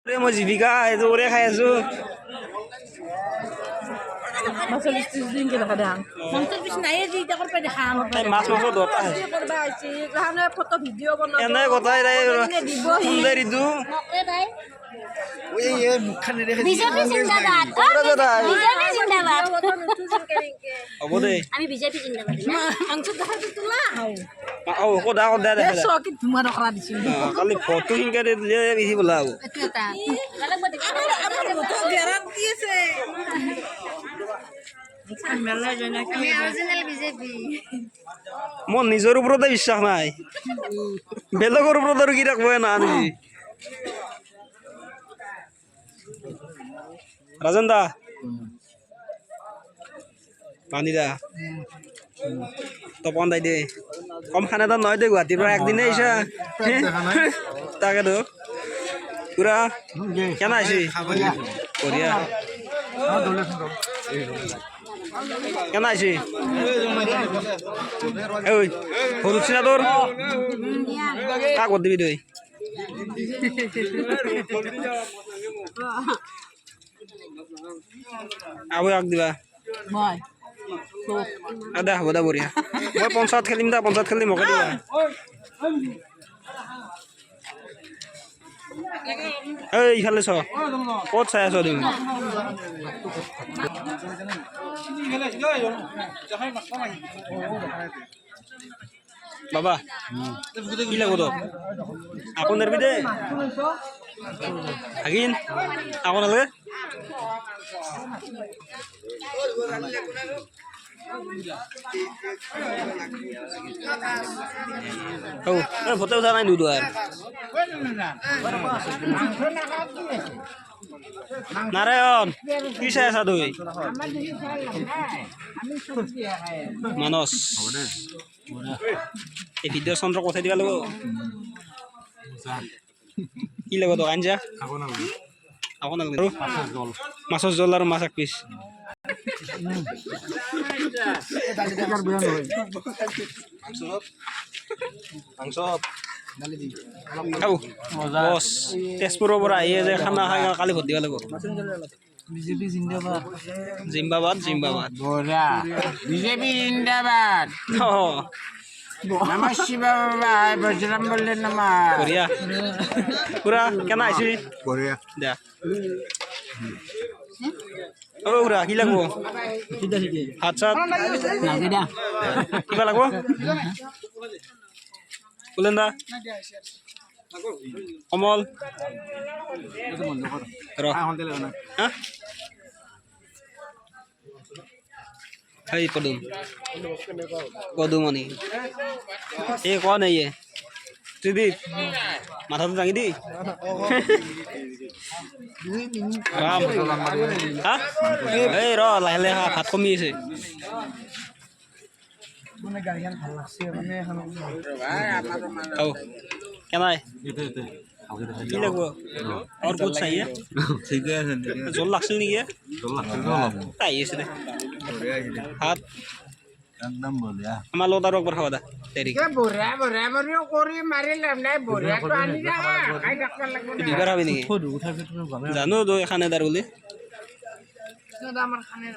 মই জীৱিকা এইটো ওৰে খাই আছো মাছ মাংস দৰকাৰ ফটো ভিডিঅ' বনাব এনে কথাই নাই সুন্দৰ ঋতু বিজেপি জিন্দাবাদ বিজেপি জিন্দাবাদ হ'ব দে আমি বিজেপি জিন্দাবাদ মাংস দেখাইছো তোলা কদা কদা দেখা চকীত ধুমা ৰখা দিছিল কালি ফটো সিংকে দিলে বেছি বোলা হ'ব এইটো এটা গেৰাণ্টি আছে আমি অৰিজিনেল বিজেপি মোৰ নিজৰ ওপৰতে বিশ্বাস নাই বেলেগৰ ওপৰত আৰু কি ৰাখবই না নেকি ৰাজন দা পানী দা তপন দাই দে কম খানা এটা নহয় দে গুৱাহাটীৰ পৰা একদিনে আহিছা তাকেতো পুৰা কেনে আহিছে বঢ়িয়া কেনে আহিছে ঐ সৰু চিনা তোৰ কাক ভোট দিবি তই আবৈ আগ দিবা দে হ'ব দে বঢ়িয়া মই পঞ্চায়ত খেলিম দে পঞ্চায়ত খেলি মোকে দিবা এই ইফালে চ ক'ত চাই আছ তুমি বাবা কি লাগব তোক আকৌ নেৰবি দে আগিন আকৌ নালাগে ভোটে উঠা নাই দুধ আৰ নাৰায়ণ কি চাই আছা তুই মানস এই ভিডিঅ' চন্দ্ৰ পঠাই দিবা লাগিব কি লাগিব তোক আঞ্জা আকৌ নালাগে মাছৰ জল আৰু মাছ এক পিচ তেজপুৰৰ পৰা আহি যে খানা খাই কালি ভোট দিব লাগিব বিজেপি জিন্দাবাদ জিম্বাবাদ জিম্বাবাদ বিজেপি জিন্দাবাদ নমঃ শিৱায় বজৰং বলে নমঃ বঢ়িয়া পুৰা কেনে আহিছে বঢ়িয়া দে অ পুৰা কি লাগব হাত চাত কিবা লাগব কুলেন্দা কমল এই পদুম পদুমণি এই কোৱা নাই ত্ৰিদীপ মাথাটো দাঙি দি এই ৰ লাহে লাহে ভাত কমি আছে কেনাই কি লাগব और कुछ चाहिए ঠিক আছে জল লাগছিল নেকি আহি আছে দে ভাত একদম বঢ়িয়া আমাৰ লগত আৰু একবাৰ খাবা দা দেৰিকে বঢ়িয়া বঢ়িয়া বঢ়িয়া কৰি মাৰি লাভ নাই বঢ়িয়াটো আনি যা খাই থাকিব লাগিব দুবাৰ খাবি নেকি জানো তই খানেদাৰ বুলি আমাৰ খানে